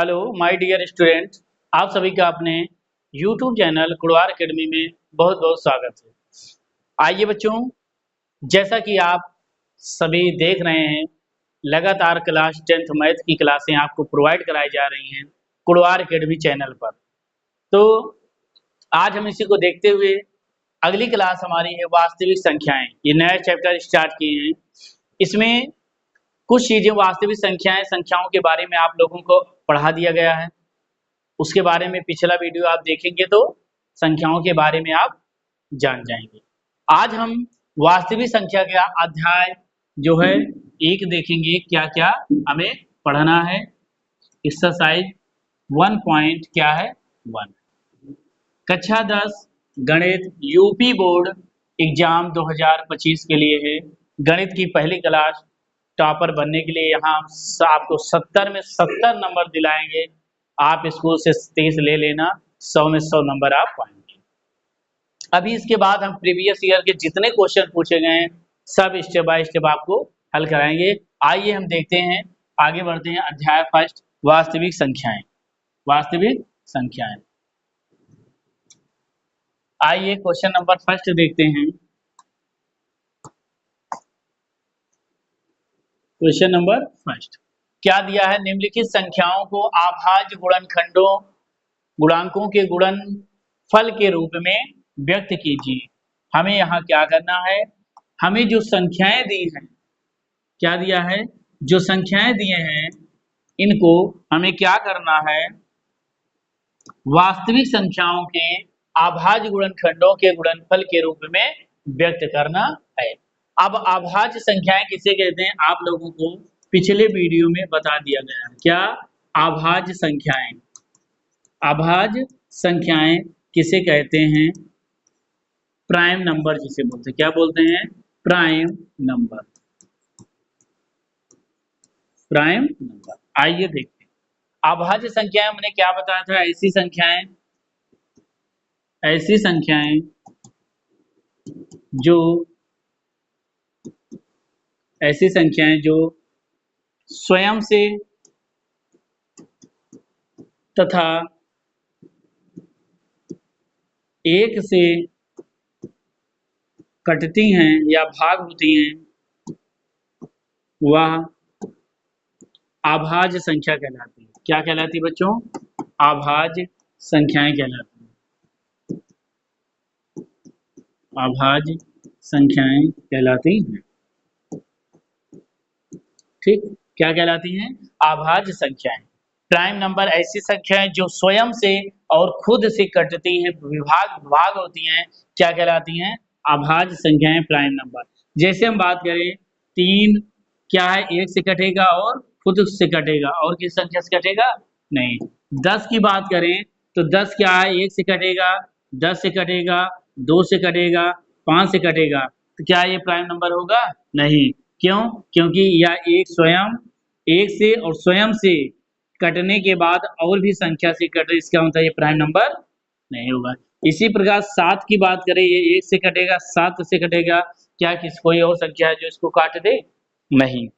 Hello my dear student, आप सभी का अपने यूट्यूब चैनल कुड़वार एकेडमी में बहुत बहुत स्वागत है। आइए बच्चों, जैसा कि आप सभी देख रहे हैं, लगातार क्लास 10th मैथ की क्लासें आपको प्रोवाइड कराई जा रही हैं कुड़वार एकेडमी चैनल पर। तो आज हम इसी को देखते हुए अगली क्लास हमारी है वास्तविक संख्याएं। ये नया चैप्टर स्टार्ट किए हैं। इसमें कुछ चीजें वास्तविक संख्याओं के बारे में आप लोगों को पढ़ा दिया गया है। उसके बारे में पिछला वीडियो आप देखेंगे तो संख्याओं के बारे में आप जान जाएंगे। आज हम वास्तविक संख्या का अध्याय जो है एक देखेंगे, क्या क्या हमें पढ़ना है। एक्सरसाइज 1 पॉइंट क्या है 1, कक्षा 10 गणित यूपी बोर्ड एग्जाम 2025 के लिए है। गणित की पहली क्लास टॉपर बनने के लिए यहाँ आपको 70 में 70 नंबर दिलाएंगे। आप स्कूल से 30 ले लेना, 100 में 100 नंबर आप पाएंगे। अभी इसके बाद हम प्रीवियस ईयर के जितने क्वेश्चन पूछे गए हैं सब स्टेप बाय स्टेप आपको हल कराएंगे। आइए हम देखते हैं, आगे बढ़ते हैं। अध्याय फर्स्ट, वास्तविक संख्याएं। वास्तविक संख्याएं, आइए क्वेश्चन नंबर फर्स्ट देखते हैं। क्वेश्चन नंबर फर्स्ट क्या दिया है, निम्नलिखित संख्याओं को अभाज्य गुणनखंडों गुणांकों के गुणनफल के रूप में व्यक्त कीजिए। हमें यहाँ क्या करना है, हमें जो संख्याएं दी हैं, क्या दिया है, जो संख्याएं दिए हैं इनको हमें क्या करना है, वास्तविक संख्याओं के अभाज्य गुणनखंडों के गुणनफल के रूप में व्यक्त करना है। अब अभाज्य संख्याएं किसे कहते हैं आप लोगों को पिछले वीडियो में बता दिया गया है। क्या अभाज्य संख्याएं, अभाज्य संख्याएं किसे कहते हैं, प्राइम नंबर जिसे बोलते हैं। क्या बोलते हैं, प्राइम नंबर, प्राइम नंबर। आइए देखते हैं अभाज्य संख्याएं हमने क्या बताया था, ऐसी संख्याएं जो स्वयं से तथा एक से कटती हैं या भाग होती हैं वह अभाज्य संख्या कहलाती है। क्या कहलाती है बच्चों, अभाज्य संख्याएं कहलाती हैं, अभाज्य संख्याएं कहलाती हैं। ठीक, क्या कहलाती हैं, अभाज्य संख्याएं। प्राइम नंबर ऐसी संख्याएं जो स्वयं से और खुद से कटती हैं, भाग होती हैं, क्या कहलाती हैं, अभाज्य संख्याएं, प्राइम नंबर। जैसे हम बात करें 3 क्या है, 1 से कटेगा और खुद से कटेगा, और किस संख्या से कटेगा नहीं। 10 की बात करें तो 10 क्या है, 1 से कटेगा, 10 से कटेगा, 2 से कटेगा, 5 से कटेगा, तो क्या ये प्राइम नंबर होगा, नहीं। क्यों, क्योंकि यह एक से और स्वयं से कटने के बाद और भी संख्या से कटे, इसका मतलब ये प्राइम नंबर नहीं होगा। इसी प्रकार 7 की बात करें, ये 1 से कटेगा, 7 से कटेगा, क्या किस कोई और संख्या है जो इसको काट दे, नहीं।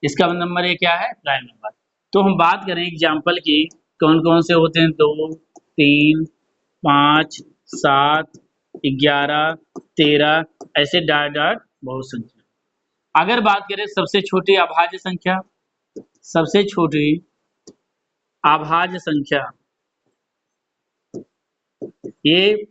इसका नंबर ये क्या है, प्राइम नंबर। तो हम बात करें एग्जाम्पल की, कौन कौन से होते हैं, 2, 3, 5, 7, 11, 13, ऐसे डॉट डॉट बहुत संख्या। अगर बात करें सबसे छोटी अभाज्य संख्या, सबसे छोटी अभाज्य संख्या, ये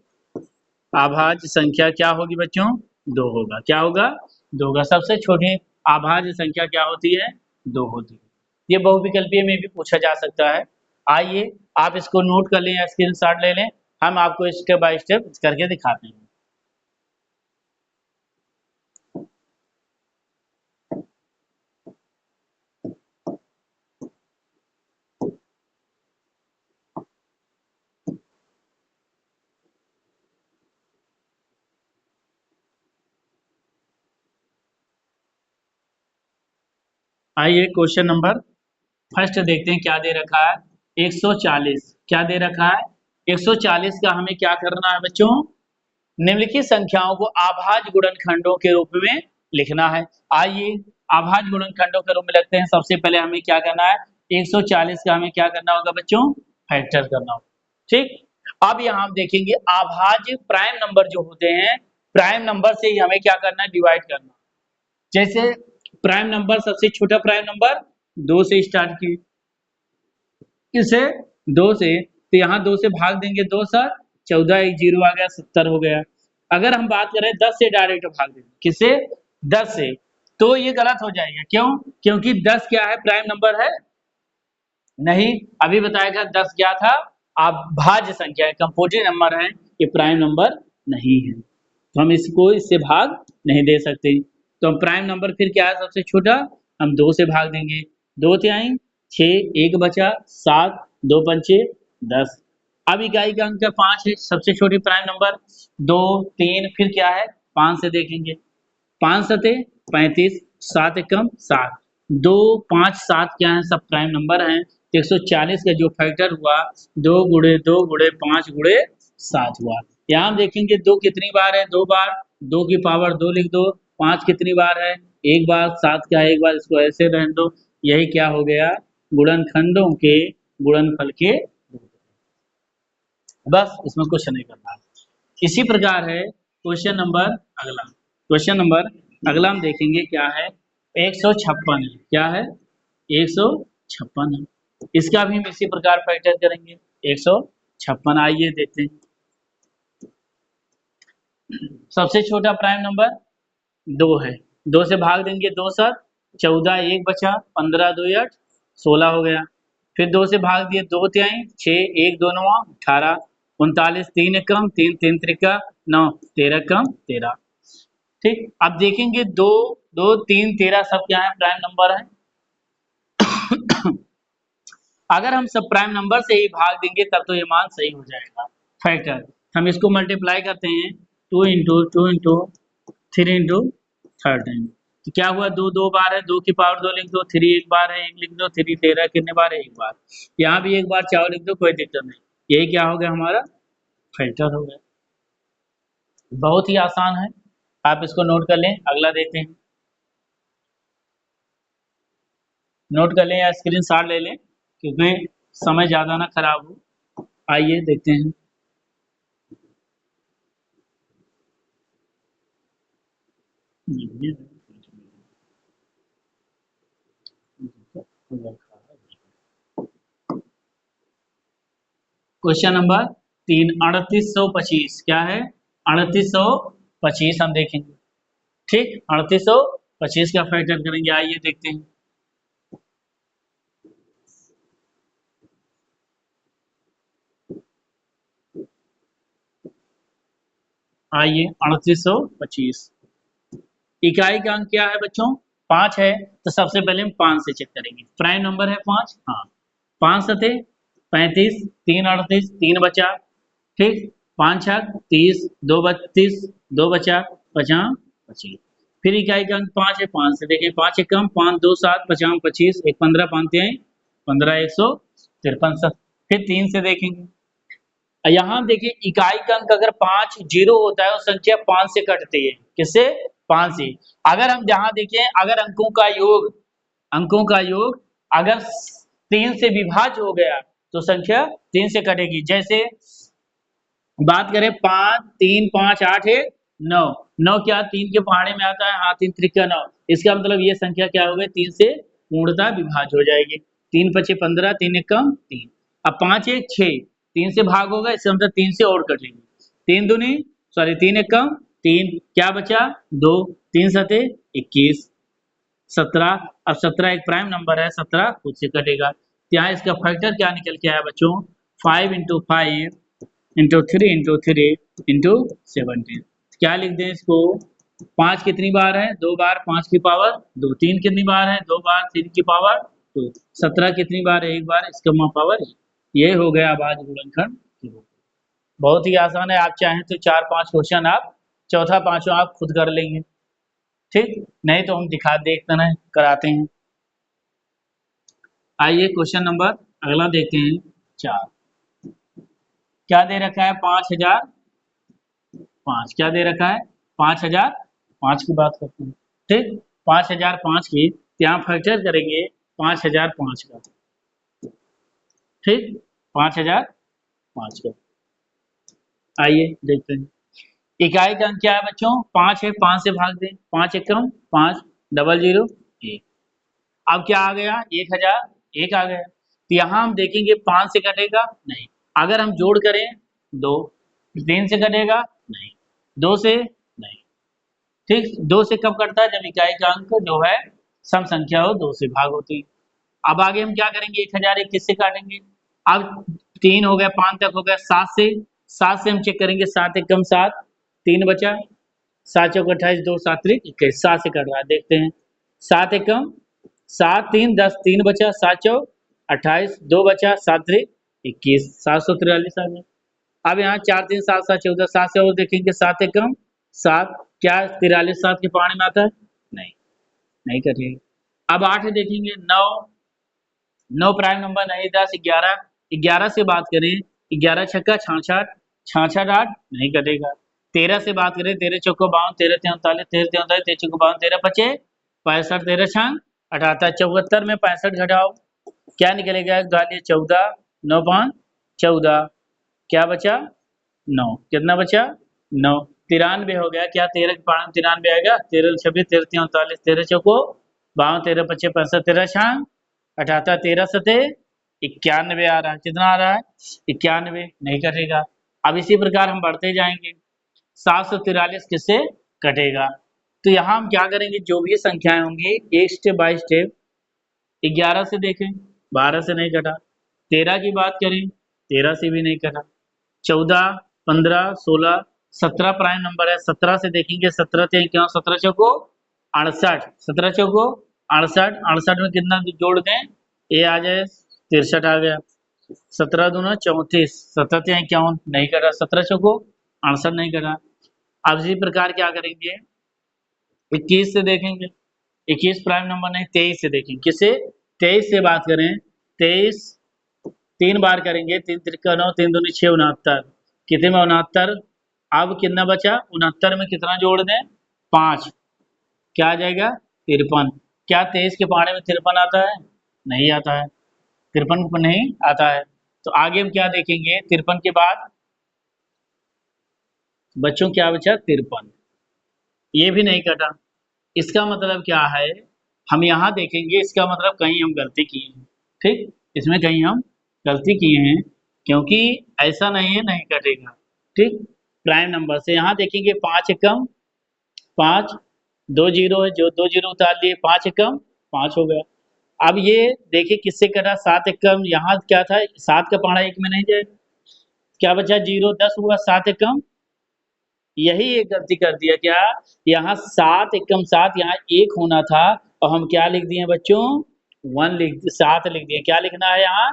अभाज्य संख्या क्या होगी बच्चों, 2 होगा। क्या होगा, 2 होगा। सबसे छोटी अभाज्य संख्या क्या होती है, 2 होती है। ये बहुविकल्पीय में भी पूछा जा सकता है। आइए आप इसको नोट कर लें या स्क्रीनशॉट ले लें, हम आपको स्टेप बाय स्टेप करके दिखाते हैं। आइए क्वेश्चन नंबर फर्स्ट देखते हैं, क्या दे रखा है, 140। क्या दे रखा है, 140 का हमें क्या करना है बच्चों, निम्नलिखित संख्याओं को अभाज्य गुणनखंडों के रूप में लिखना है। आइए अभाज्य गुणनखंडों के रूप में लिखते हैं। सबसे पहले हमें क्या करना है, 140 का हमें क्या करना होगा बच्चों, फैक्टर करना होगा। ठीक, अब यहाँ हम देखेंगे अभाज्य प्राइम नंबर जो होते हैं, प्राइम नंबर से ही हमें क्या करना है, डिवाइड करना। जैसे प्राइम नंबर, सबसे छोटा प्राइम नंबर 2 से स्टार्ट किए, इसे 2 से, तो यहाँ 2 से भाग देंगे, 2 7 14, एक 0 आ गया, 70 हो गया। अगर हम बात करें 10 से डायरेक्ट भाग देंगे, किससे, 10 से, तो ये गलत हो जाएगा। क्यों, क्योंकि 10 क्या है, प्राइम नंबर है नहीं, अभी बताया गया 10 क्या था, अभाज्य संख्या है, कंपोजिट नंबर है, ये प्राइम नंबर नहीं है, तो हम इसको इससे भाग नहीं दे सकते। तो हम प्राइम नंबर फिर क्या है, सबसे छोटा, हम 2 से भाग देंगे, 2 तिहाई 6, 1 बचा 7, 2 पंचे 10। अब इकाई का अंक 5 है, सबसे छोटी प्राइम नंबर, 2 3 फिर क्या है, 5 से देखेंगे, 5 सते 35, 7 एकम 7, 2 5 7 क्या है, सब प्राइम नंबर हैं। 140 का जो फैक्टर हुआ 2 गुणे 2 गुणे 5 गुणे 7 हुआ। यहाँ हम देखेंगे 2 कितनी बार है, 2 बार, 2 की पावर 2 लिख दो, 5 कितनी बार है, 1 बार, 7 का 1 बार, इसको ऐसे रहने दो। यही क्या हो गया, गुणनखंडों के गुणनफल के, बस इसमें क्वेश्चन नहीं करना। इसी प्रकार है क्वेश्चन नंबर अगला, क्वेश्चन नंबर अगला हम देखेंगे क्या है, 156 है, क्या है, 156 है, इसका भी हम इसी प्रकार फैक्टर करेंगे, 156। आइए देखते हैं, सबसे छोटा प्राइम नंबर 2 है, 2 से भाग देंगे, 2 7 14, 1 बचा, 15 2 8 16 हो गया। फिर 2 से भाग दिए, 2 तिहाई 6, 1 2 9 18, 39 3 एकम 3 3 त्रिका 9, 13 कम 13। ठीक, अब देखेंगे 2 2 3 13 सब क्या है, प्राइम नंबर है। अगर हम सब प्राइम नंबर से ही भाग देंगे तब तो ये मान सही हो जाएगा फैक्टर। हम इसको मल्टीप्लाई करते हैं, 2 इंटू 2 इंटू 3 इंटू 13, तो क्या हुआ, 2 2 बार है, 2 की पावर 2 लिख दो, 3 एक बार है, 1 लिख दो, 3 13 कितने बार है, एक बार, यहाँ भी एक बार चाहो लिख दो, कोई दिक्कत नहीं। यही क्या हो गया, हमारा फैक्टर हो गया। बहुत ही आसान है, आप इसको नोट कर लें। अगला देखते हैं, नोट कर लें या स्क्रीनशॉट ले लें, क्योंकि समय ज़्यादा ना खराब हो। आइए देखते हैं, क्वेश्चन नंबर 3, 3825 क्या है, 3825 हम देखेंगे। ठीक, 3825 का फैक्टर करेंगे, आइए देखते हैं। आइए 3825, इकाई का अंक क्या है बच्चों, 5 है, तो सबसे पहले हम 5 से चेक करेंगे, प्राइम नंबर है 5, हाँ, 5 सते 35, 3 38, 3 बचा, ठीक, 5 छक 30, 2 32, 2 बचा 50 25। फिर इकाई का अंक 5 है, 5 से देखिए, 5 एकम 5 2 7 50 25, 1 15 5 तिहाई 15, 153। फिर 3 से देखेंगे, यहाँ देखिए इकाई का अंक अगर 5 जीरो होता है और संख्या 5 से कटती है, किससे, 5 से। अगर हम यहाँ देखें, अगर अंकों का योग अगर 3 से विभाज्य हो गया तो संख्या 3 से कटेगी। जैसे बात करें 5 3 5 8 1 9, 9 क्या 3 के पहाड़े में आता है, हाँ 3 त्रिका 9, इसका मतलब ये संख्या क्या हो गई, 3 से पूर्णतः विभाज्य हो जाएगी। 3 पचे 15, 3 एकम 3, अब 5 1 6, 3 से भाग होगा, इसका मतलब 3 से और कटेंगे, 3 दूनी सॉरी 3 एकम 3, क्या बचा 2, 3 सते 21 17। अब 17 एक प्राइम नंबर है, 17 खुद से कटेगा, यहाँ इसका फैक्टर क्या निकल के आया बच्चों, 5 इंटू 5 इंटू 3 इंटू 3 इंटू 17। क्या लिख दें इसको, 5 कितनी बार है, 2 बार, 5 की पावर 2, 3 कितनी बार है, 2 बार, 3 की पावर 2, 17 कितनी बार है, 1 बार, इसका पावर 1। ये हो गया अभाज्य गुणनखंड। बहुत ही आसान है, आप चाहें तो 4-5 क्वेश्चन आप चौथा पांचवा आप खुद कर लेंगे, ठीक, नहीं तो हम देखते ना कराते हैं। आइए क्वेश्चन नंबर अगला देखते हैं, 4, क्या दे रखा है, 5005, क्या दे रखा है, 5005 की बात करते हैं, ठीक, 5005 की, यहाँ फैक्टर करेंगे 5005 का, ठीक, 5005 को। आइए देखते हैं। इकाई का अंक क्या है बच्चों? 5 है, 5 से भाग दें, 5 एकम 5, डबल जीरो 1। अब क्या आ गया? 1001 आ गया। तो यहाँ हम देखेंगे 5 से कटेगा नहीं, अगर हम जोड़ करें 2, 3 से कटेगा नहीं, 2 से नहीं, ठीक, 2 से कब कटता है? जब इकाई का अंक जो है सम संख्या हो, 2 से भाग होती है। अब आगे हम क्या करेंगे? 1001 किससे काटेंगे? अब 3 हो गया, 5 तक हो गया, 7 से हम चेक करेंगे, 7 एकम 7, 3 बचा, 7 चौक 28, 2 7 त्रिक 21, 7 से कट रहा है, देखते हैं। 7 एकम 7, 3 10, 3 बचा, 7 चौक 28, 2 बचा, 7 त्रिक 21, 743 आ गया। अब यहाँ 4 3 7 7 14, 7 से और देखेंगे, 7 एकम 7, क्या 43 7 के पानी में आता है? नहीं, नहीं कटेगा। अब 8 देखेंगे, 9 9 प्राइम नंबर नहीं, 10 11, 11 से बात करें, 11 छक्का 66, 66 8 नहीं कटेगा। 13 से बात करें, 13 चौको 52, 13 तिया 39, 13 तिया 39, 13 चौको 52, 13 पचे 65, 13 छंग 78, 74 में 65 घटाओ, क्या निकलेगा? गालिए 14, 9 5 14, क्या बचा? 9, कितना बचा? 9, 93 हो गया। क्या 13 के पाँच 93 आएगा? 13 26, 13 तिया 39, 13 चौको 52, 13 पचे 65, 13 छंग 78, 13 सते 91 आ रहा है। कितना आ रहा है? 91, नहीं कटेगा। अब इसी प्रकार हम बढ़ते जाएंगे, 743 किससे कटेगा? तो यहाँ हम क्या करेंगे? जो भी संख्याएं होंगी एक स्टेप बाय स्टेप, 11 से देखें, 12 से नहीं कटा, 13 की बात करें, 13 से भी नहीं कटा, 14 15 16 17 प्राइम नंबर है, 17 से देखेंगे, 17 से क्या, 17 चौको 68, 17 चौको 68, 68 में कितना जोड़ दें? ये आ जाए 63 आ गया, 17 दूना 34, 17 से 51 नहीं कटा, 17 चौको 68 नहीं कटा। अब इसी प्रकार क्या करेंगे? 21 से देखेंगे, 21 प्राइम नंबर नहीं, 23 से देखेंगे, किसे? 23 से बात करें, 23 3 बार करेंगे, 3 त्रिका 9, 3 दूनी 6 69, कितने में 69? अब कितना बचा? 69 में कितना जोड़ दें? 5, क्या आ जाएगा? 53। क्या 23 के पहाड़े में 53 आता है? नहीं आता है, 53 पर नहीं आता है। तो आगे हम क्या देखेंगे? 53 के बाद बच्चों क्या बचा? 53, ये भी नहीं कटा। इसका मतलब क्या है? हम यहाँ देखेंगे, इसका मतलब कहीं हम गलती किए हैं, ठीक, इसमें कहीं हम गलती किए हैं, क्योंकि ऐसा नहीं है नहीं कटेगा, ठीक। प्राइम नंबर से यहाँ देखेंगे, 5 एकम 5, 2 जीरो है, जो 2 जीरो उतार लिए, 5 एकम 5 हो गया। अब ये देखिए किससे कटा? 7 एकम, यहाँ क्या था? 7 का पहाड़ा 1 में नहीं जाएगा, क्या बचा? 0, 10 हुआ, 7 एकम, यही एक गलती कर दिया क्या? यहाँ 7 एकम 7, यहाँ 1 होना था, और हम क्या लिख दिए बच्चों? 1 7 लिख दिए। क्या लिखना है यहाँ?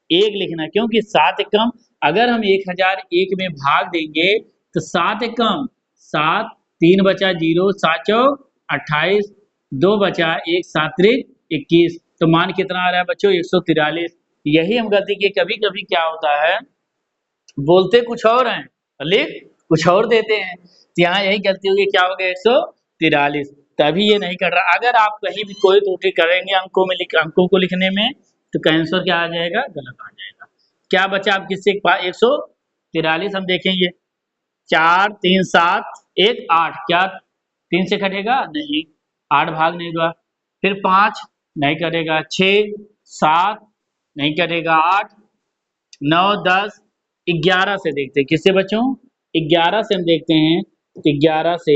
1 लिखना है, क्योंकि 7 एकम, अगर हम 1001 में भाग देंगे तो 7 एकम 7, 3 बचा 0, 7 चौक 28, 2 बचा 1, 7 त्रिक 21, तो मान कितना आ रहा है बच्चों? 143। यही हम गलती की, कभी कभी क्या होता है, बोलते कुछ और हैं, लिख कुछ और देते हैं, तो यहाँ यही गलती होगी, क्या हो गया? 143, तभी ये नहीं कर रहा। अगर आप कहीं भी कोई त्रुटि करेंगे अंकों को लिखने में, तो आंसर क्या आ जाएगा? गलत आ जाएगा। क्या बचा आप किससे? 143 हम देखेंगे, 4 3 7 1 8, क्या 3 से कटेगा? नहीं, 8 भाग नहीं हुआ। फिर 5 नहीं कटेगा, 6 7 नहीं कटेगा, 8 9 10 11 से देखते हैं, किससे बच्चों? 11 से हम देखते हैं, 11 से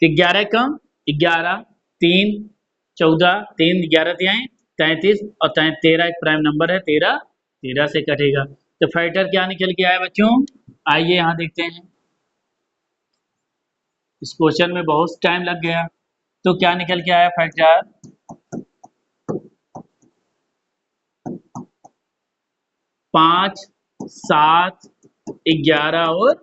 11 कम 11, 3 14, 3 11 तिहाई 33, और 13 एक प्राइम नंबर है, 13 13 से कटेगा। तो फैक्टर क्या निकल के आया बच्चों? आइए यहाँ देखते हैं, इस क्वेश्चन में बहुत टाइम लग गया, तो क्या निकल के आया फैक्टर? 5 7 11 और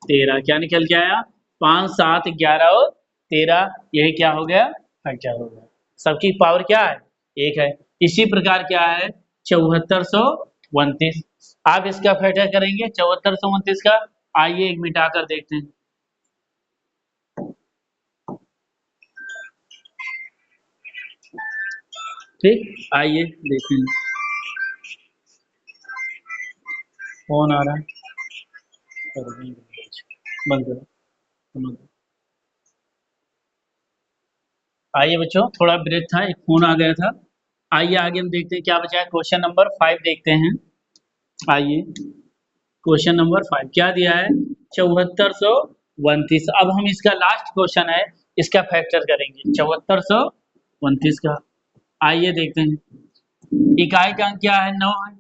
13, क्या निकल के आया? 5 7 11 और 13, यही क्या हो गया? फैक्टर हो गया। सबकी पावर क्या है? 1 है। इसी प्रकार क्या है? 7429, आप इसका फैक्टर करेंगे 7429 का। आइए एक मिटा कर देखते हैं। ठीक, आइए देखते हैं। फोन आ रहा है, बंद करो, बंद करो। आइए बच्चों, थोड़ा ब्रेक था, एक फोन आ गया था। आइए आगे हम देखते हैं क्या बचा है। क्वेश्चन नंबर 5 देखते हैं। आइए, क्वेश्चन नंबर 5 क्या दिया है, 7429। अब हम इसका लास्ट क्वेश्चन है, इसका फैक्टर करेंगे 7429 का। आइए देखते हैं। इकाई का अंक क्या है, 9 है।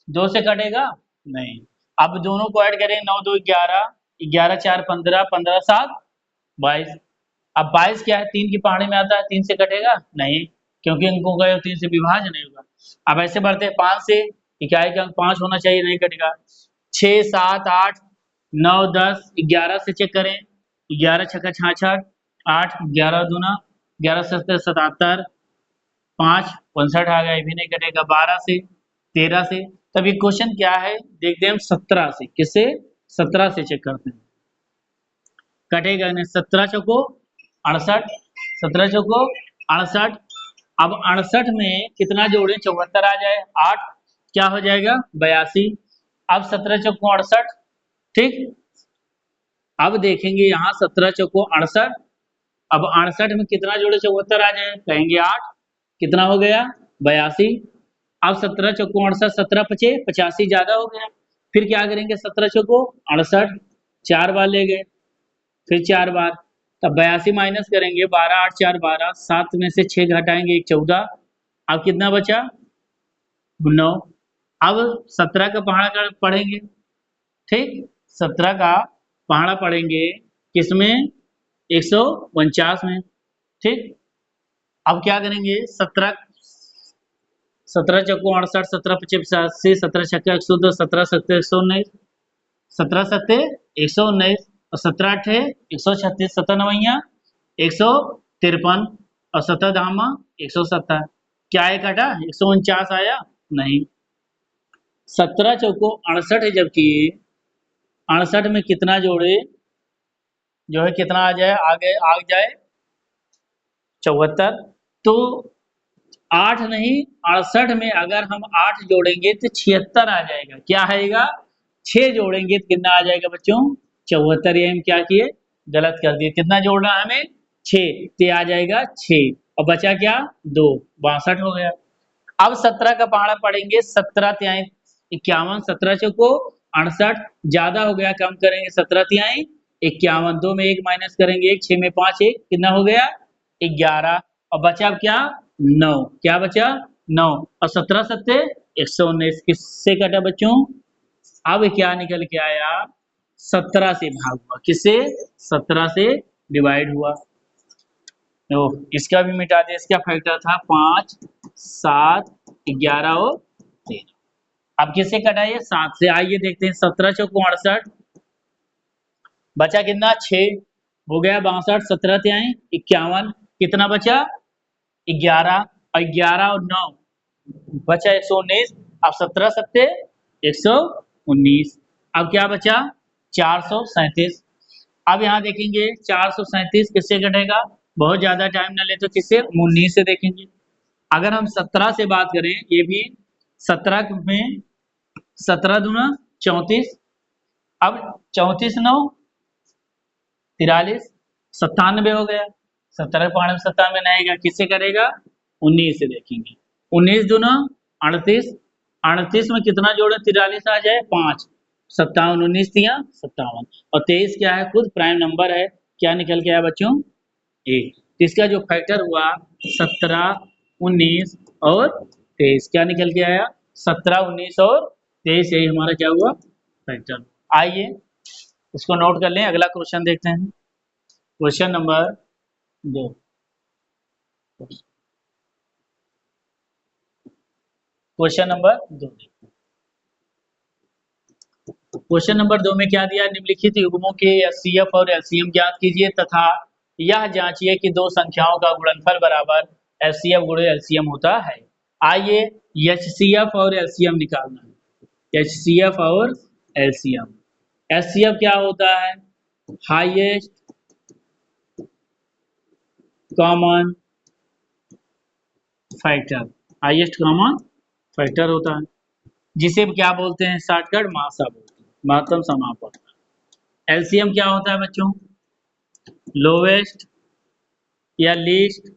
2 से कटेगा नहीं। अब दोनों को ऐड करें, 9 2 11, 11 4 15, 15 7 22। अब 22 क्या है, 3 की पहाड़ी में आता है, 3 से कटेगा नहीं, क्योंकि अंकों का 3 से विभाजन नहीं होगा। अब ऐसे बढ़ते हैं 5 से, इकाई का अंक 5 होना चाहिए, नहीं कटेगा। 6 7 8 9 10, 11 से चेक करें, 11 छक्का 66, 8 11 दूना 11 सत्तर 77, 5 59 आ गया, ये भी नहीं कटेगा। 12 से, 13 से। तब ये क्वेश्चन क्या है देखते हैं हम, 17 से। किससे, 17 से चेक करते हैं, कटेगा नहीं। 17 चौको 68, 17 चौको 68। अब 68 में कितना जोड़े, 74 आ जाए, 8 क्या हो जाएगा, 82। अब 17 चौको 68, ठीक। अब देखेंगे यहाँ 17 चौको 68। अब 68 में कितना जोड़े 74 आ जाए, कहेंगे 8, कितना हो गया, 82। अब 17 चौको 68, 17 पचे 85 ज्यादा हो गया। फिर क्या करेंगे, 17 चौको 68, 4 बार ले गए, फिर 4 बार, तब 82 माइनस करेंगे, 12 8 4 12, 7 में से 6 घटाएंगे 1 14। अब कितना बचा, 9। अब 17 का पहाड़ा का पढ़ेंगे, ठीक। 17 का पहाड़ा पढ़ेंगे किसमें, 149 में, ठीक। अब क्या करेंगे, 17 17 चौको 68, 17 पचे 85, 17 छक्का 110, 17 सत्ते 119, 17 सत्ते 119, और 17 अठे 136, 17 नवैया 153, और 17 धामा 170। क्या है काटा, 149 आया नहीं। 17 चौको 68 है, जबकि 68 में कितना जोड़े, जो है कितना आ जाए, आगे आ जाए 74। तो 8 नहीं, 68 में अगर हम 8 जोड़ेंगे तो 76 आ जाएगा। क्या आएगा, 6 जोड़ेंगे तो कितना आ जाएगा बच्चों, 74। ये हम क्या किए, गलत कर दिए। कितना जोड़ना है हमें, 6, तो आ जाएगा 6, और बचा क्या, 2, 62 हो गया। अब 17 का पहाड़ा पढ़ेंगे, 17 त्याई 51, 17 चौको 68, ज्यादा हो गया, कम करेंगे, 17 त्याई 51, 2 में 1 माइनस करेंगे, 1 6 में 5 1, कितना हो गया, 11। और बचा अब क्या, 9। क्या बचा, 9, और 17 सत्ते 119, किससे कटा बच्चों, अब क्या निकल के आया, 17 से भाग हुआ, किससे, 17 से डिवाइड हुआ। तो इसका भी मिटा दिया। इसका फैक्टर था 5 7 11 और 13। अब किससे कटा ये, 7 से। आइए देखते हैं, 17 चौको 68, बचा कितना, 6 हो गया, 62, 17 त्याई 51, कितना बचा, 11, और 11 और 9 बचा 119। अब 17 सत्ते 119। अब क्या बचा, 437। अब यहाँ देखेंगे 437 किससे घटेगा, बहुत ज्यादा टाइम ना ले तो किससे, 19 से देखेंगे। अगर हम 17 से बात करें, ये भी 17 में 17 दूना 34, अब 34 9 43, 97 हो गया। 17 पाँच में 97 नहीं आएगा, किससे करेगा, 19 से देखेंगे। 19 दूना 38, 38 में कितना जोड़े, 43 आ जाए, 5 57, 19 दिया 57, और 23 क्या है, खुद प्राइम नंबर है। क्या निकल के आया बच्चों, 1। तो इसका जो फैक्टर हुआ 17 19 और 23, क्या निकल के आया, 17 19 और 23, यही हमारा क्या हुआ, फैक्टर। आइए इसको नोट कर लें, अगला क्वेश्चन देखते हैं। Question number 2। Question number 2, question number 2 में क्या दिया, निम्नलिखित युग्मों के एचसीएफ और एलसीएम ज्ञात कीजिए तथा यह जांचिए कि दो संख्याओं का गुणनफल बराबर एचसीएफ गुणे एलसीएम होता है। आइए एचसीएफ और एलसीएम निकालना है। एचसीएफ और एलसीएम। एचसीएफ क्या होता है, highest common factor, highest common factor होता है, जिसे क्या बोलते हैं शॉर्टकट मासा बोलते हैं, महत्तम समापन। एलसीएम क्या होता है बच्चों? लोवेस्ट या least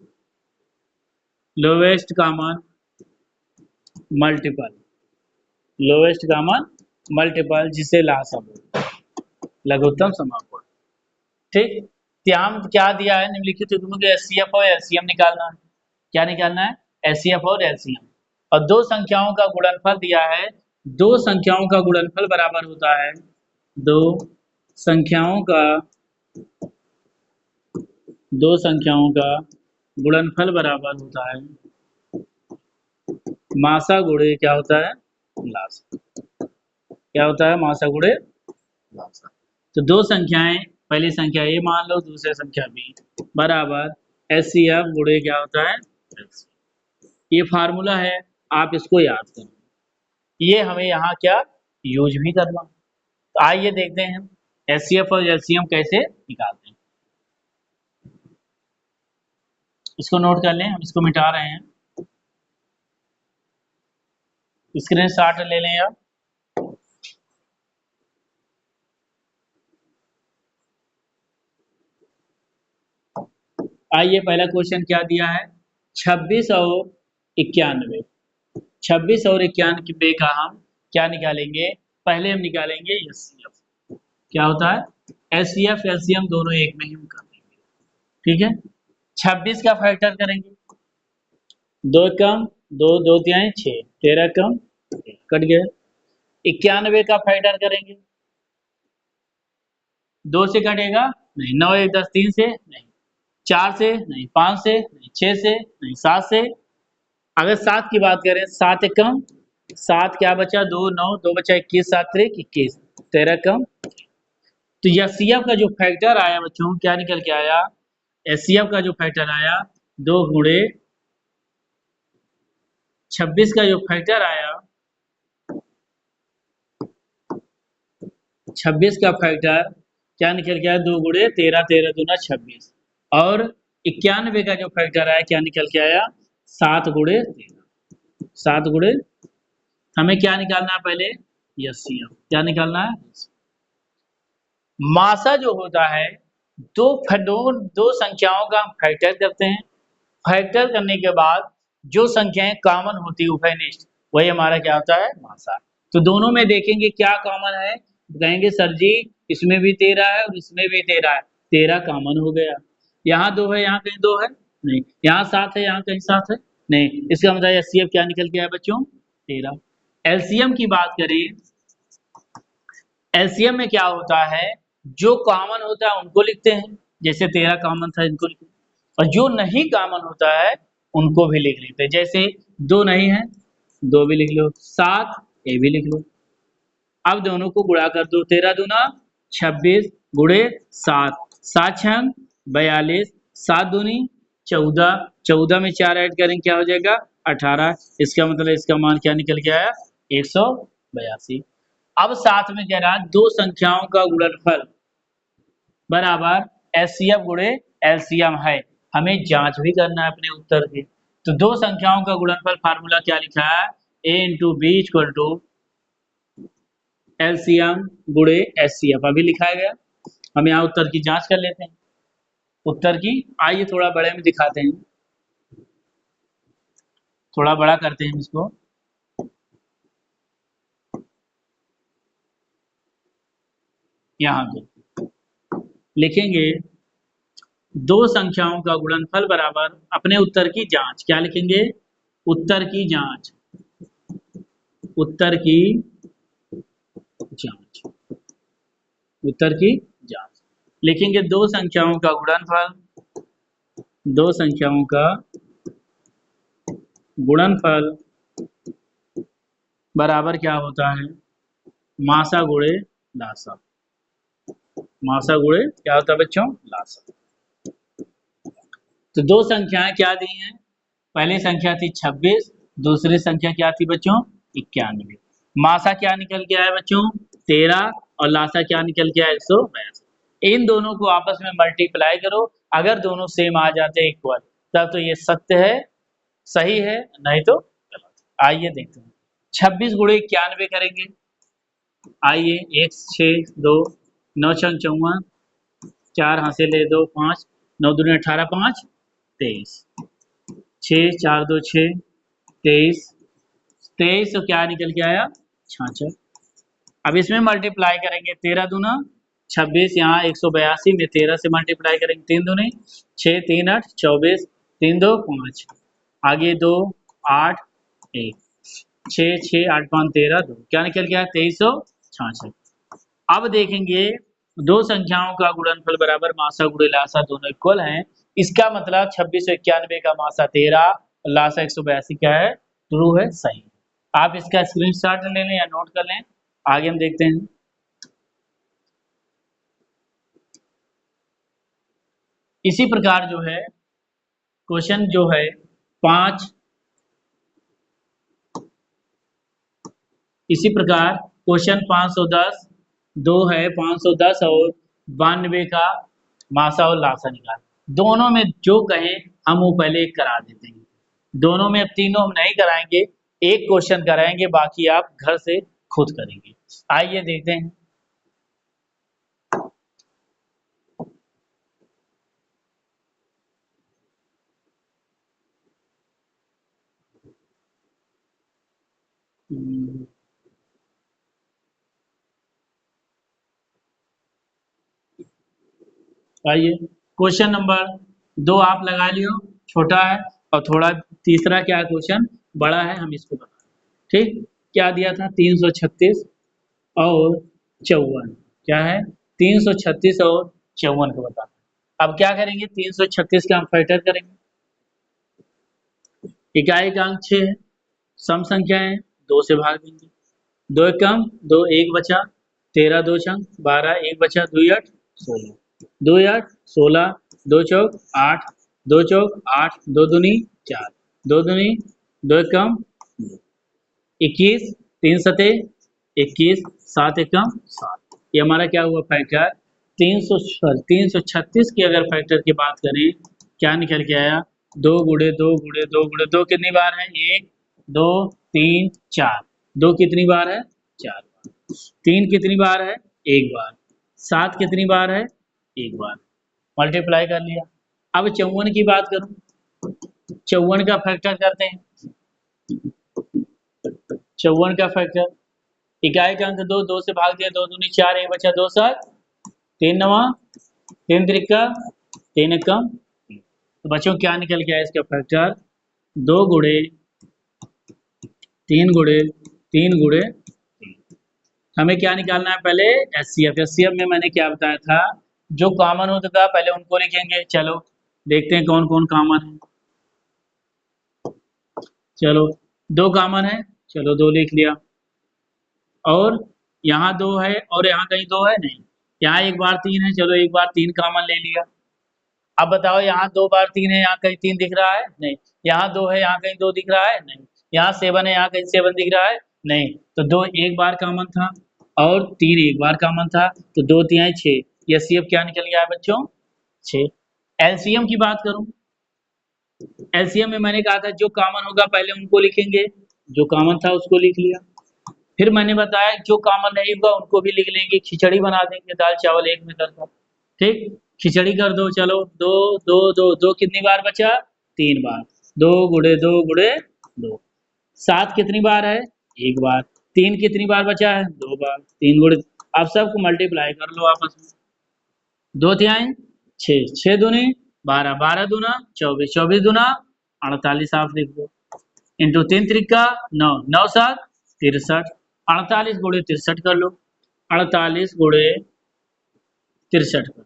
lowest common multiple, lowest common multiple जिसे लासा बोलते हैं, लघुत्तम समापन। ठीक, यहाँ क्या दिया है निम्नलिखित युग्मों के एचसीएफ और एलसीएम निकालना है। क्या निकालना है? एचसीएफ और एलसीएम। और दो संख्याओं का गुणनफल दिया है, दो संख्याओं का गुणनफल बराबर होता है, दो संख्याओं का गुणनफल बराबर होता है मासा गुणे क्या होता है? लासा। क्या होता है? मासा गुणे लासा। तो दो संख्याएं, पहली संख्या ए मान लो, दूसरी संख्या बी, बराबर एचसीएफ गुणे क्या होता है? ये फार्मूला है, आप इसको याद करो। ये हमें यहाँ क्या यूज भी करना। तो आइए देखते हैं हम एचसीएफ और एलसीएम कैसे निकालते हैं। इसको नोट कर लें, हम इसको मिटा रहे हैं, स्क्रीन शॉट ले लें आप। आइए पहला क्वेश्चन क्या दिया है? 26 और 91। 26 और 91 का हम क्या निकालेंगे? पहले हम निकालेंगे एचसीएफ। क्या होता है? एचसीएफ एलसीएम दोनों एक में ही हम कर देंगे। ठीक है, 26 का फैक्टर करेंगे, 2 कम 2, 2 तिहाई 6, 13 कम कट गया। 91 का फैक्टर करेंगे, 2 से कटेगा नहीं, 9 1 10 3 से नहीं, 4 से नहीं, 5 से नहीं, 6 से नहीं, 7 से। अगर 7 की बात करें, 7 कम 7 क्या बचा? 2 9 2 बचा 21, 7 3 21, 13 कम। तो एचसीएफ का जो फैक्टर आया बच्चों, क्या निकल के आया? एचसीएफ का जो फैक्टर आया 2 गुणे 26 का जो फैक्टर आया, 26 का फैक्टर क्या निकल के आया? 2 गुणे 13, 13 दूना 26। और 91 का जो फैक्टर आया क्या निकल के आया? 7 गुणे 13, 7 गुणे। हमें क्या निकालना है पहले? एचसीएफ। क्या निकालना है? मासा जो होता है, दो संख्याओं का हम फैक्टर करते हैं, फैक्टर करने के बाद जो संख्याएं कॉमन होती है उभयनिष्ठ, वही हमारा क्या होता है? मासा। तो दोनों में देखेंगे क्या कॉमन है, कहेंगे सर जी इसमें भी 13 है और इसमें भी 13 है, 13 कॉमन हो गया। यहाँ 2 है, यहाँ कहीं 2 है नहीं, यहाँ 7 है, यहाँ कहीं 7 है नहीं, इसका मतलब एचसीएफ क्या निकल के आया बच्चों? 13। एलसीएम की बात करें, एलसीएम में क्या होता है? जो कॉमन होता है उनको लिखते हैं, जैसे 13 कॉमन था इनको लिखते हैं, और जो नहीं कॉमन होता है उनको भी लिख लेते हैं। जैसे 2 नहीं है, 2 भी लिख लो, 7 ये भी लिख लो। अब दोनों को गुणा कर दो, 13 दूना 26 गुणे 7, 7 छंग 42, 7 दूनी 14, 14 में 4 ऐड करेंगे क्या हो जाएगा? 18। इसका मतलब इसका मान क्या निकल के आया? 182। अब साथ में कह रहा दो संख्याओं का गुणनफल बराबर एचसीएफ गुणे एलसीएम है, हमें जांच भी करना है अपने उत्तर की। तो दो संख्याओं का गुणनफल फार्मूला क्या लिखा है? a into B equal to LCM गुणे एचसीएफ अभी लिखा गया। हम यहाँ उत्तर की जांच कर लेते हैं। उत्तर की आइए थोड़ा बड़े में दिखाते हैं, थोड़ा बड़ा करते हैं इसको। यहाँ पे लिखेंगे दो संख्याओं का गुणनफल बराबर अपने उत्तर की जांच। क्या लिखेंगे? उत्तर की जांच, उत्तर की जांच, उत्तर की जांच लिखेंगे। दो संख्याओं का गुणनफल, दो संख्याओं का गुणनफल बराबर क्या होता है? मासा गुणे लासा। मासा गुणे क्या होता है बच्चों? लासा। तो दो संख्याएं क्या दी हैं? पहली संख्या थी 26, दूसरी संख्या क्या थी बच्चों? 91। मासा क्या निकल के आया बच्चों? 13, और लासा क्या निकल के आया? 182। इन दोनों को आपस में मल्टीप्लाई करो, अगर दोनों सेम आ जाते हैं इक्वल, तब तो ये सत्य है सही है, नहीं तो गलत। आइए देखते हैं। 26 गुणे 91 करेंगे। आइए, 1 6 2 9 छंग 54, 4 हासिल है 2 5, 9 दूनी 18, 5 23, 6 4 2 6 23, 23 तो क्या निकल के आया 66। अब इसमें मल्टीप्लाई करेंगे, 13 दूना 26, यहाँ 182 में 13 से मल्टीप्लाई करेंगे, 3 दूनी 6 3 8 24, 3 2 5, आगे 2 8 1, 6 6 8 5 13 2, क्या निकल गया 2366। अब देखेंगे दो संख्याओं का गुणनफल बराबर मासा गुणे लासा दोनों इक्वल हैं। इसका मतलब 2691 का मासा 13, लासा 182 क्या है, ट्रू है, सही। आप इसका स्क्रीनशॉट ले लें या नोट कर लें। आगे हम देखते हैं। इसी प्रकार जो है क्वेश्चन जो है 5, इसी प्रकार क्वेश्चन 510 दो है, 510 और 92 का मासा और लासा निकाल। दोनों में जो कहें हम वो पहले करा देते हैं। दोनों में अब तीनों हम नहीं कराएंगे, एक क्वेश्चन कराएंगे, बाकी आप घर से खुद करेंगे। आइए देखते हैं। आइए, क्वेश्चन नंबर 2 आप लगा लियो, छोटा है, और थोड़ा तीसरा क्या क्वेश्चन बड़ा है, हम इसको बता। ठीक, क्या दिया था 336 और 54, क्या है 336 और 54 को बता। अब क्या करेंगे, 336 का हम फैक्टर करेंगे। इकाई का अंक 6 है, सम संख्या है, 2 से भाग देंगे। 2 एकम 2, 1 बचा, 13 2 छंग 12, 1 बचा, 2 8 16, 2 8 16, 2 चौक 8, 2 चौक 8, 2 दूनी 4, 2 दूनी 2 एकम 21, 3 सते 21, 7 एकम 7। ये हमारा क्या हुआ फैक्टर 336 की अगर फैक्टर की बात करें, क्या निकल के आया 2 गुणे 2 गुणे 2 गुणे 2 कितनी बार है 1 2 3 4, 2 कितनी बार है 4 बार, 3 कितनी बार है 1 बार, 7 कितनी बार है 1 बार, मल्टीप्लाई कर लिया। अब 54 की बात करूं, 54 का फैक्टर करते हैं। 54 का फैक्टर, इकाई का अंक 2, 2 से भाग दिया, 2 दूनी 4, 1 बचा, 2 7, 3 नवा 3 त्रिका 3 एकम। तो बच्चों क्या निकल गया इसका फैक्टर 2 गुणे 3 गुणे 3 गुणे 3। हमें क्या निकालना है पहले एचसीएफ। एचसीएफ में मैंने क्या बताया था, जो कॉमन होता था पहले उनको लिखेंगे। चलो देखते हैं कौन कौन कॉमन है। चलो 2 कॉमन है, चलो 2 लिख लिया, और यहाँ 2 है और यहाँ कहीं 2 है नहीं, यहाँ 1 बार 3 है, चलो 1 बार 3 कॉमन ले लिया। अब बताओ यहाँ 2 बार 3 है, यहाँ कहीं 3 दिख रहा है नहीं, यहाँ 2 है, यहाँ कहीं 2 दिख रहा है नहीं, यहाँ 7 है, यहाँ कहीं 7 दिख रहा है नहीं, तो 2 1 बार कॉमन था और 3 1 बार कॉमन था, तो 2 3 6। एचसीएफ क्या निकल गया है बच्चों 6। एलसीएम की बात करूं, एलसीएम में मैंने कहा था जो कॉमन होगा पहले उनको लिखेंगे, जो कॉमन था उसको लिख लिया। फिर मैंने बताया जो कॉमन नहीं होगा उनको भी लिख लेंगे, खिचड़ी बना देंगे, दाल चावल एक में करके। ठीक, खिचड़ी कर दो। चलो 2 2 2 2 कितनी बार बचा 3 बार, 2 गुणे 2 गुणे 2। 7 कितनी बार है 1 बार, 3 कितनी बार बचा है 2 बार, 3 गुणे। आप सबको मल्टीप्लाई कर लो आपस में, 2 तिहाई 6, 6 दूनी 12, 12 दूना 24, 24 दूना 48, आप लिख दो, इंटू 3 त्रिका 9, 9 7 63, 48 गुणे 63 कर लो, 48 गुणे 63 कर लो।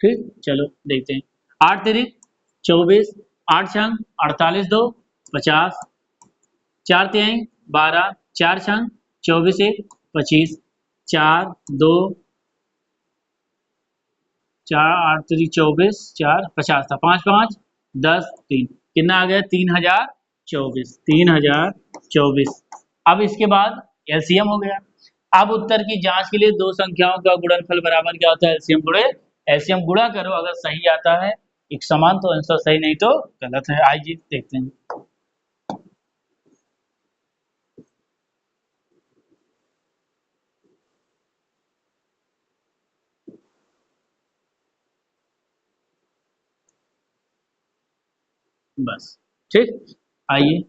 ठीक, चलो देखते हैं। 8 तिरिक 24, 8 छंग 48, 2 50, 4 तिहाई 12, 4 छंग 24 1 25, 4 2 4 8 तिरिक 24, 4 50 था, 5 5 10 3, कितना आ गया 3024, 3024। अब इसके बाद एलसीएम हो गया। अब उत्तर की जांच के लिए दो संख्याओं का गुणनफल बराबर क्या होता है एलसीएम गुणे एलसीएम गुणा करो, अगर सही आता है एक समान तो आंसर सही, नहीं तो गलत है। आइए देखते हैं। बस। ठीक, आइए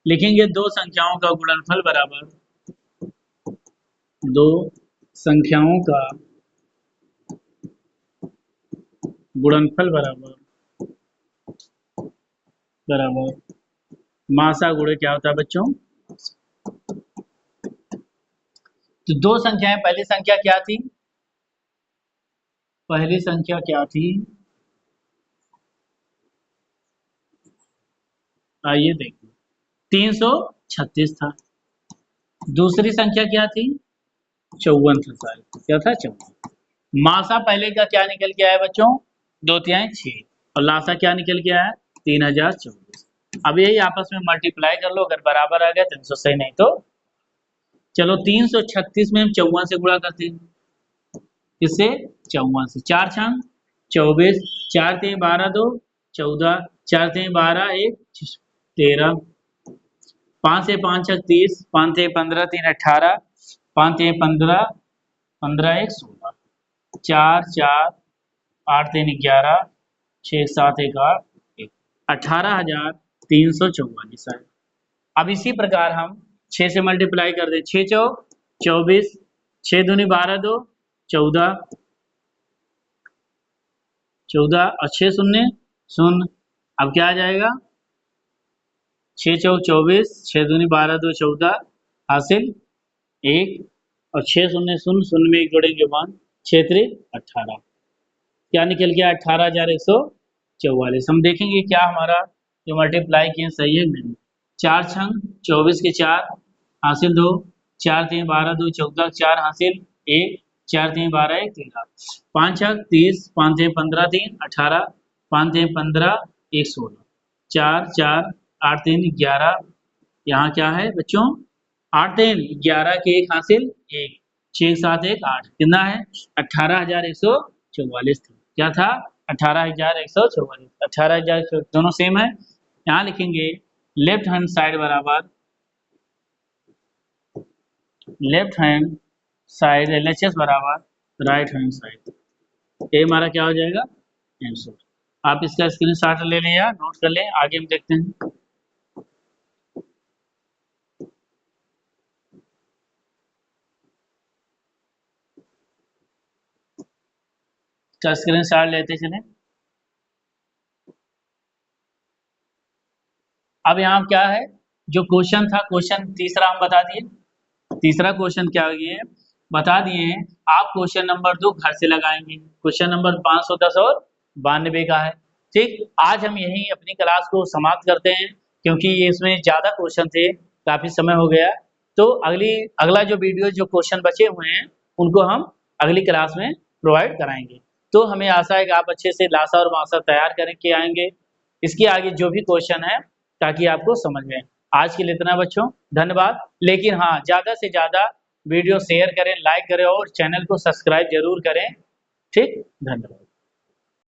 लिखेंगे दो संख्याओं का गुणनफल बराबर, दो संख्याओं का गुणनफल बराबर बराबर मासा गुणे क्या होता है बच्चों। तो दो संख्याएं, पहली संख्या क्या थी, पहली संख्या क्या थी, आइए देखिए 336 था। दूसरी संख्या क्या थी, 54 था। सारी क्या था, 54। मासा पहले का क्या निकल के आया बच्चों, 2×6, और लासा क्या निकल के आया 3024। अब यही आपस में मल्टीप्लाई कर लो, अगर बराबर आ गया 300 सही, नहीं तो चलो 336 में हम 54 से गुणा करते हैं, किससे, 54 से। 4×6 24, 4×3 12, 2 14, 4×3 12, 1 13, 5×5 30, 5×3 15, 3 18, 5×3 15, 15 1 16, 4 4 8×3 11, 6 7 1 8, 18,344 है। अब इसी प्रकार हम 6 से मल्टीप्लाई कर दें, 6 चौक 24, 6 दूनी 12, 2 14, 14 और 6 शून्य शून्य। अब क्या आ जाएगा, 6 चौक 24, 6 दूनी 12, 2 14, हासिल 1, और 6 शून्य शून्य शून्य में एक जोड़ेंगे 1, 6 3 18, क्या निकल गया 18,144। हम देखेंगे क्या हमारा जो मल्टीप्लाई किए सही है नहीं। 4×6 24 के 4, हासिल 2, 4×3 12, 2 14, 4 हासिल 1, 4×3 12 1 13, 5×6 30, 5×3 15, 3 18, 5×3 15 1 16, 4 4 8×3 11, यहाँ क्या है बच्चों, 8×3 11 के 1 हासिल 1, 6 7 1 8, कितना है 18,144 था। क्या था 18,144, 18,000 दोनों सेम है। यहाँ लिखेंगे लेफ्ट हैंड साइड बराबर, लेफ्ट हैंड साइड LHS बराबर राइट हैंड साइड, ये हमारा क्या हो जाएगा आंसर। आप इसका स्क्रीनशॉट ले लें या नोट कर लें, आगे हम देखते हैं। इसका स्क्रीनशॉट लेते चलें। अब यहाँ क्या है, जो क्वेश्चन था, क्वेश्चन तीसरा हम बता दिए, तीसरा क्वेश्चन क्या है बता दिए हैं। आप क्वेश्चन नंबर 2 घर से लगाएंगे, क्वेश्चन नंबर 510 और 92 का है। ठीक, आज हम यही अपनी क्लास को समाप्त करते हैं, क्योंकि ये इसमें ज्यादा क्वेश्चन थे, काफी समय हो गया। तो अगला जो वीडियो, जो क्वेश्चन बचे हुए हैं उनको हम अगली क्लास में प्रोवाइड कराएंगे। तो हमें आशा है कि आप अच्छे से लासा और मासा तैयार करके आएंगे, इसके आगे जो भी क्वेश्चन है, ताकि आपको समझ में। आज के लिए इतना बच्चों, धन्यवाद। लेकिन हाँ, ज़्यादा से ज़्यादा वीडियो शेयर करें, लाइक करें और चैनल को सब्सक्राइब जरूर करें। ठीक, धन्यवाद।